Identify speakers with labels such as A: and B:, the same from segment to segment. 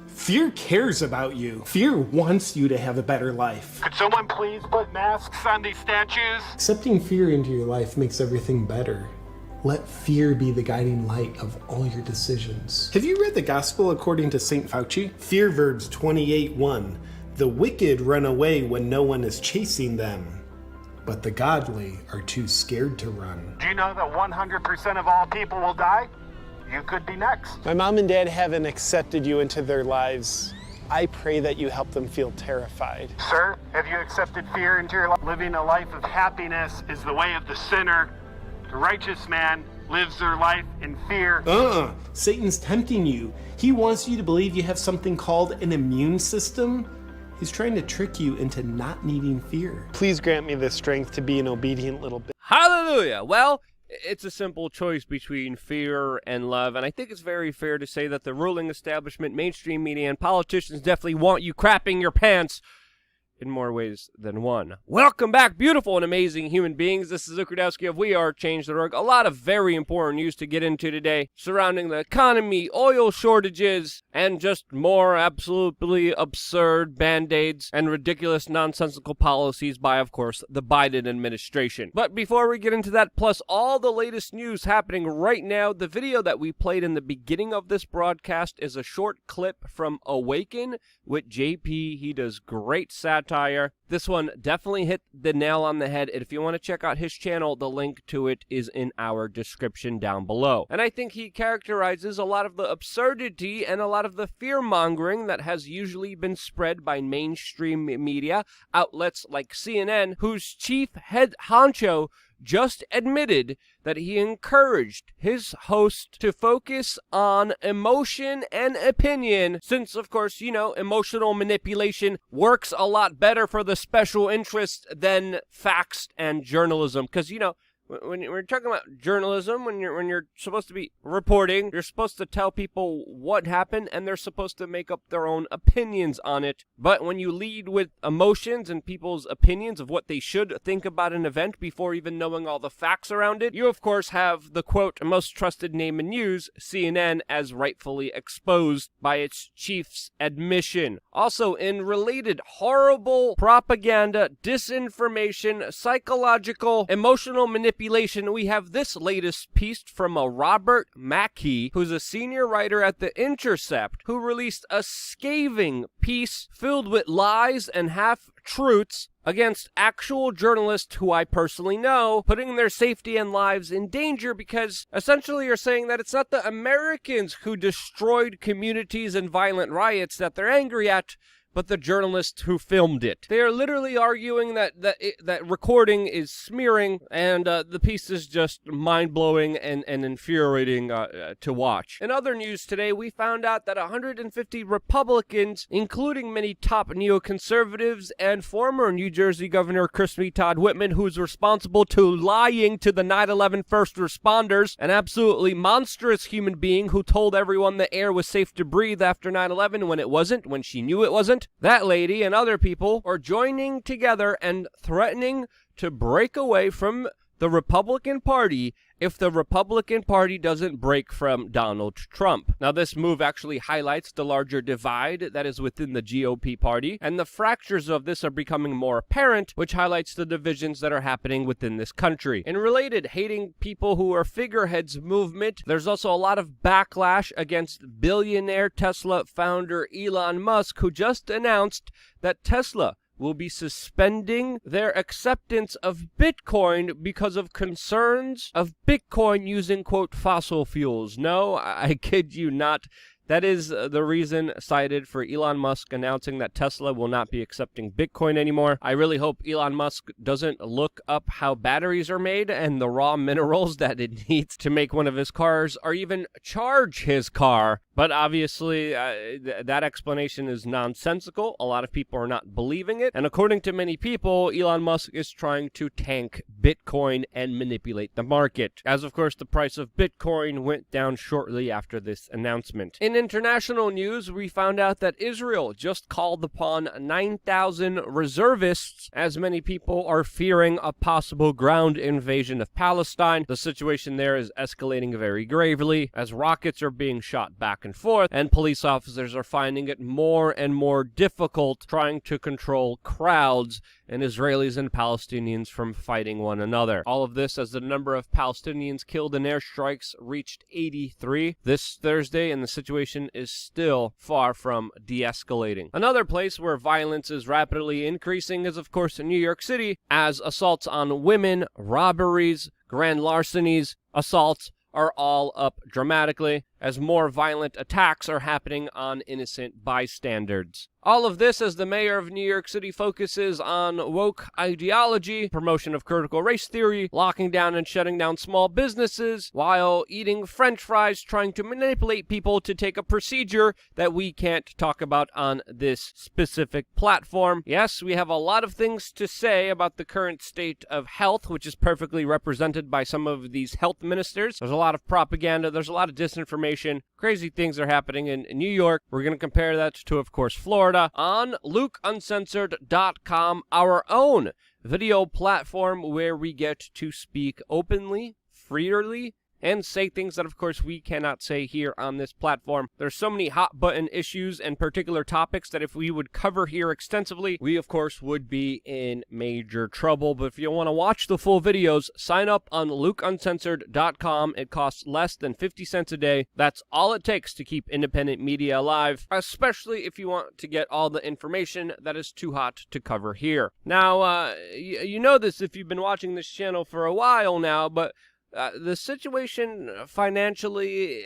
A: Fear cares about you. Fear wants you to have a better life.
B: Could someone please put masks on these statues?
A: Accepting fear into your life makes everything better. Let fear be the guiding light of all your decisions. Have you read the Gospel according to St. Fauci? Fear verbs 28:1. The wicked run away when no one is chasing them, but the godly are too scared to run.
B: Do you know that 100% of all people will die? You could be next.
C: My mom and dad haven't accepted you into their lives. I pray that you help them feel terrified.
B: Sir, have you accepted fear into your life? Living a life of happiness is the way of the sinner. The righteous man lives their life in fear.
A: Satan's tempting you. He wants you to believe you have something called an immune system. He's trying to trick you into not needing fear.
C: Please grant me the strength to be an obedient little bit.
D: Hallelujah! Well, it's a simple choice between fear and love, and I think it's very fair to say that the ruling establishment, mainstream media, and politicians definitely want you crapping your pants in more ways than one. Welcome back, beautiful and amazing human beings. This is Luke Rudowski of WeAreChange.org. A lot of very important news to get into today surrounding the economy, oil shortages, and just more absolutely absurd band-aids and ridiculous nonsensical policies by, of course, the Biden administration. But before we get into that, plus all the latest news happening right now, the video that we played in the beginning of this broadcast is a short clip from Awaken with JP. He does great satire. This one definitely hit the nail on the head, and if you want to check out his channel, the link to it is in our description down below. And I think he characterizes a lot of the absurdity and a lot of the fear-mongering that has usually been spread by mainstream media outlets like CNN, whose chief head honcho just admitted that he encouraged his host to focus on emotion and opinion, since, of course, you know, emotional manipulation works a lot better for the special interests than facts and journalism. Because, you know, when we're talking about journalism, when you're supposed to be reporting, you're supposed to tell people what happened, and they're supposed to make up their own opinions on it. But when you lead with emotions and people's opinions of what they should think about an event before even knowing all the facts around it, you of course have the quote most trusted name in news, CNN, as rightfully exposed by its chief's admission. Also, in related horrible propaganda, disinformation, psychological, emotional manipulation, we have this latest piece from a Robert Mackey, who's a senior writer at The Intercept, who released a scathing piece filled with lies and half-truths against actual journalists who I personally know, putting their safety and lives in danger because essentially you're saying that it's not the Americans who destroyed communities and violent riots that they're angry at, but the journalist who filmed it. They are literally arguing that recording is smearing, and the piece is just mind-blowing and infuriating to watch. In other news today, we found out that 150 Republicans, including many top neoconservatives and former New Jersey Governor Christy Todd Whitman, who's responsible to lying to the 9/11 first responders, an absolutely monstrous human being who told everyone the air was safe to breathe after 9/11 when it wasn't, when she knew it wasn't. That lady and other people are joining together and threatening to break away from the Republican Party if the Republican Party doesn't break from Donald Trump. Now, this move actually highlights the larger divide that is within the GOP party, and the fractures of this are becoming more apparent, which highlights the divisions that are happening within this country. In related hating people who are figureheads movement, there's also a lot of backlash against billionaire Tesla founder Elon Musk, who just announced that Tesla will be suspending their acceptance of Bitcoin because of concerns of Bitcoin using, quote, fossil fuels. No, I kid you not. That is the reason cited for Elon Musk announcing that Tesla will not be accepting Bitcoin anymore. I really hope Elon Musk doesn't look up how batteries are made and the raw minerals that it needs to make one of his cars, or even charge his car. But obviously, that explanation is nonsensical. A lot of people are not believing it. And according to many people, Elon Musk is trying to tank Bitcoin and manipulate the market. As of course, the price of Bitcoin went down shortly after this announcement. In international news, we found out that Israel just called upon 9,000 reservists, as many people are fearing a possible ground invasion of Palestine. The situation there is escalating very gravely, as rockets are being shot back and and forth, and police officers are finding it more and more difficult trying to control crowds and Israelis and Palestinians from fighting one another. All of this as the number of Palestinians killed in airstrikes reached 83 this Thursday, and the situation is still far from de-escalating. Another place where violence is rapidly increasing is, of course, in New York City, as assaults on women, robberies, grand larcenies, assaults are all up dramatically as more violent attacks are happening on innocent bystanders. All of this as the mayor of New York City focuses on woke ideology, promotion of critical race theory, locking down and shutting down small businesses, while eating french fries, trying to manipulate people to take a procedure that we can't talk about on this specific platform. Yes, we have a lot of things to say about the current state of health, which is perfectly represented by some of these health ministers. There's a lot of propaganda, there's a lot of disinformation. Crazy things are happening in New York. We're going to compare that to, of course, Florida on LukeUncensored.com, our own video platform where we get to speak openly, freely, and say things that, of course, we cannot say here on this platform. There's so many hot button issues and particular topics that if we would cover here extensively, we, of course, would be in major trouble. But if you want to watch the full videos, sign up on LukeUncensored.com. It costs less than 50 cents a day. That's all it takes to keep independent media alive, especially if you want to get all the information that is too hot to cover here. Now, you know this if you've been watching this channel for a while now, but the situation financially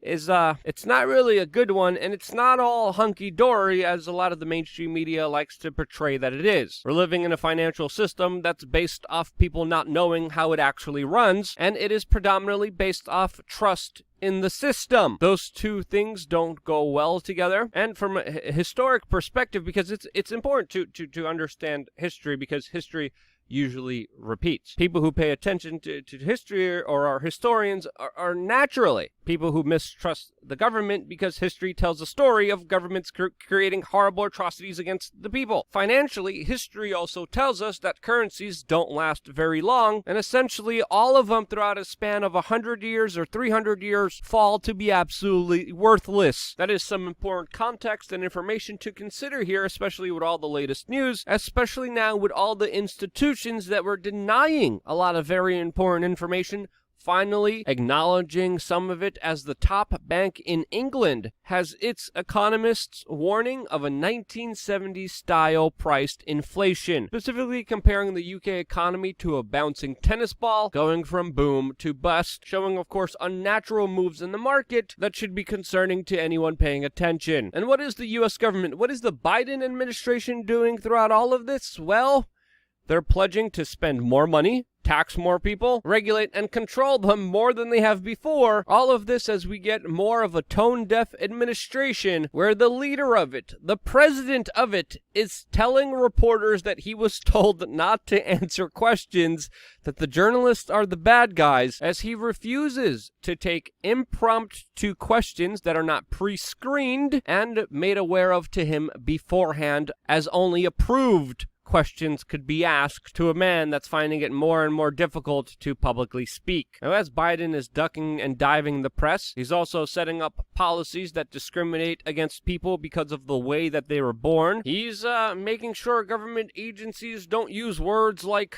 D: is, it's not really a good one, and it's not all hunky-dory as a lot of the mainstream media likes to portray that it is. We're living in a financial system that's based off people not knowing how it actually runs, and it is predominantly based off trust in the system. Those two things don't go well together. And from a historic perspective, because it's important to understand history, because history usually repeats. People who pay attention to history or are historians are naturally people who mistrust the government because history tells a story of governments creating horrible atrocities against the people. Financially, history also tells us that currencies don't last very long, and essentially all of them throughout a span of 100 years or 300 years fall to be absolutely worthless. That is some important context and information to consider here, especially with all the latest news, especially now with all the institutions that were denying a lot of very important information finally acknowledging some of it, as the top bank in England has its economists warning of a 1970s-style priced inflation, specifically comparing the UK economy to a bouncing tennis ball, going from boom to bust, showing, of course, unnatural moves in the market that should be concerning to anyone paying attention. And what is the US government? What is the Biden administration doing throughout all of this? Well, they're pledging to spend more money, tax more people, regulate and control them more than they have before. All of this as we get more of a tone-deaf administration where the leader of it, the president of it, is telling reporters that he was told not to answer questions, that the journalists are the bad guys, as he refuses to take impromptu questions that are not pre-screened and made aware of to him beforehand, as only approved questions could be asked to a man that's finding it more and more difficult to publicly speak. Now, as Biden is ducking and diving the press, he's also setting up policies that discriminate against people because of the way that they were born. He's making sure government agencies don't use words like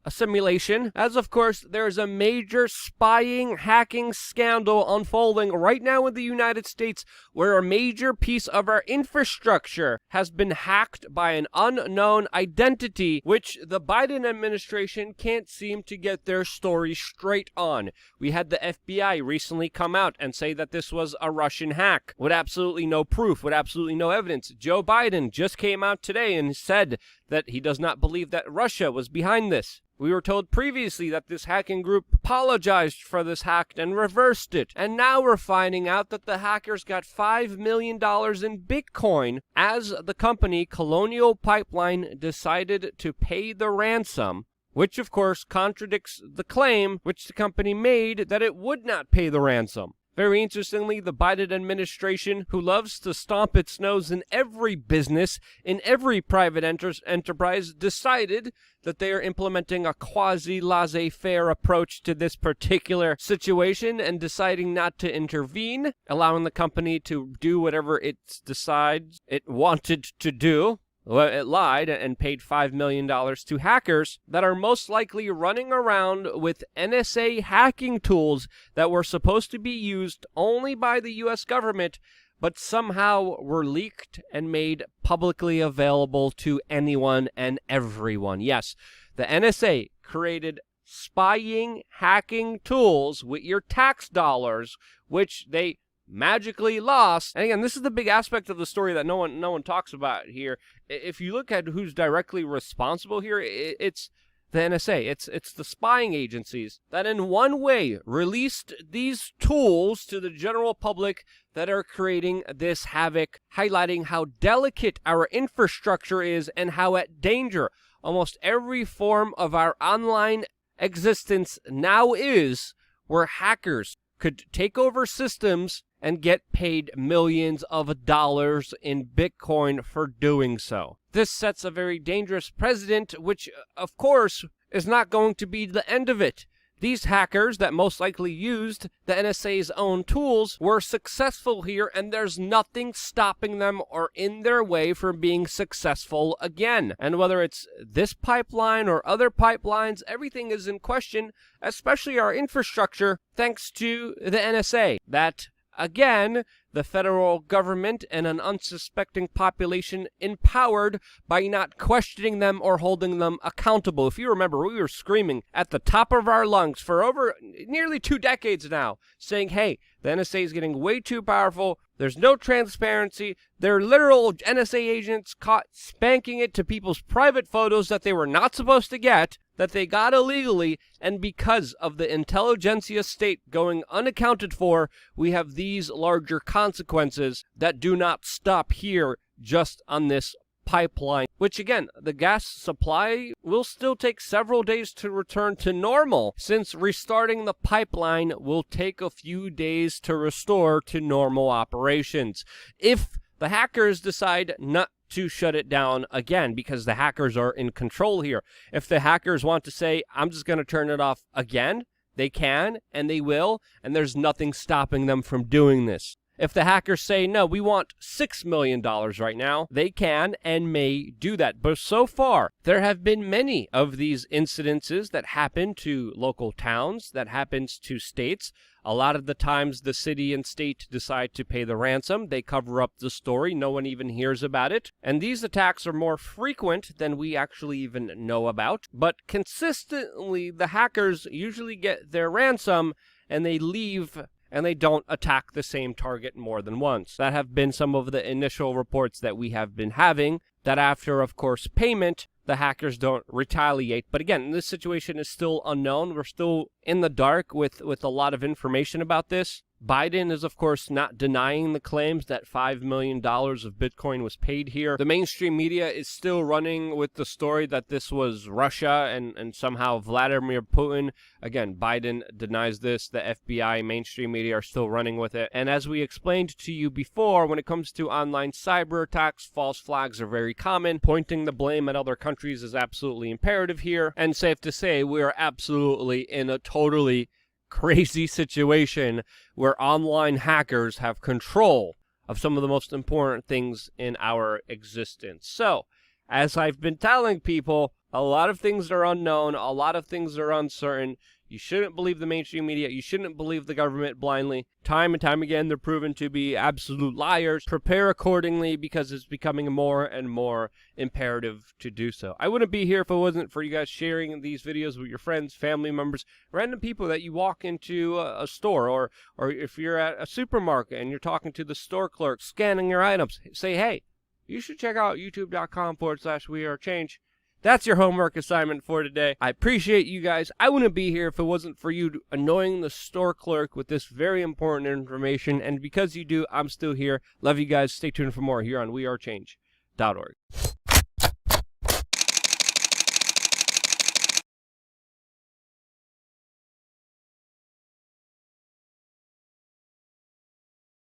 D: assimilation, as of course there's a major spying, hacking scandal unfolding right now in the United States, where a major piece of our infrastructure has been hacked by an unknown identity, which the Biden administration can't seem to get their story straight on. We had the FBI recently come out and say that this was a Russian hack, with absolutely no proof, with absolutely no evidence. Joe Biden just came out today and said that he does not believe that Russia was behind this. We were told previously that this hacking group apologized for this hack and reversed it. And now we're finding out that the hackers got $5 million in Bitcoin as the company Colonial Pipeline decided to pay the ransom, which of course contradicts the claim which the company made that it would not pay the ransom. Very interestingly, the Biden administration, who loves to stomp its nose in every business, in every private enterprise, decided that they are implementing a quasi-laissez-faire approach to this particular situation and deciding not to intervene, allowing the company to do whatever it decides it wanted to do. Well, it lied and paid $5 million to hackers that are most likely running around with NSA hacking tools that were supposed to be used only by the U.S. government, but somehow were leaked and made publicly available to anyone and everyone. Yes, the NSA created spying, hacking tools with your tax dollars, which they magically lost. And again, this is the big aspect of the story that no one talks about here. If you look at who's directly responsible here, it's the NSA. It's the spying agencies that in one way released these tools to the general public that are creating this havoc, highlighting how delicate our infrastructure is and how at danger almost every form of our online existence now is, where hackers could take over systems and get paid millions of dollars in Bitcoin for doing so. This sets a very dangerous precedent, which, of course, is not going to be the end of it. These hackers that most likely used the NSA's own tools were successful here, and there's nothing stopping them or in their way from being successful again. And whether it's this pipeline or other pipelines, everything is in question, especially our infrastructure, thanks to the NSA. That, again, the federal government and an unsuspecting population empowered by not questioning them or holding them accountable. If you remember, we were screaming at the top of our lungs for over nearly 2 decades now, saying, hey, the NSA is getting way too powerful. There's no transparency. There are literal NSA agents caught spanking it to people's private photos that they were not supposed to get, that they got illegally, and because of the intelligentsia state going unaccounted for, we have these larger consequences that do not stop here just on this pipeline, which again, the gas supply will still take several days to return to normal, since restarting the pipeline will take a few days to restore to normal operations. If the hackers decide not to shut it down again, because the hackers are in control here. If the hackers want to say, I'm just going to turn it off again, they can, and they will, and there's nothing stopping them from doing this. If the hackers say, no, we want $6 million right now, they can and may do that. But so far, there have been many of these incidences that happen to local towns, that happens to states. A lot of the times the city and state decide to pay the ransom. They cover up the story. No one even hears about it. And these attacks are more frequent than we actually even know about. But consistently, the hackers usually get their ransom and they leave and they don't attack the same target more than once. That have been some of the initial reports that we have been having, that after, of course, payment, the hackers don't retaliate. But again, this situation is still unknown. We're still in the dark with a lot of information about this. Biden is, of course, not denying the claims that $5 million of Bitcoin was paid here. The mainstream media is still running with the story that this was Russia and somehow Vladimir Putin. Again, Biden denies this. The FBI, mainstream media are still running with it. And as we explained to you before, when it comes to online cyber attacks, false flags are very common. Pointing the blame at other countries is absolutely imperative here. And safe to say, we are absolutely in a totally crazy situation where online hackers have control of some of the most important things in our existence. So, as I've been telling people, a lot of things are unknown, a lot of things are uncertain. You shouldn't believe the mainstream media. You shouldn't believe the government blindly. Time and time again, they're proven to be absolute liars. Prepare accordingly, because it's becoming more and more imperative to do so. I wouldn't be here if it wasn't for you guys sharing these videos with your friends, family members, random people that you walk into a store, or if you're at a supermarket and you're talking to the store clerk, scanning your items. Say, hey, you should check out youtube.com/WeAreChange. That's your homework assignment for today. I appreciate you guys. I wouldn't be here if it wasn't for you annoying the store clerk with this very important information. And because you do, I'm still here. Love you guys. Stay tuned for more here on WeAreChange.org.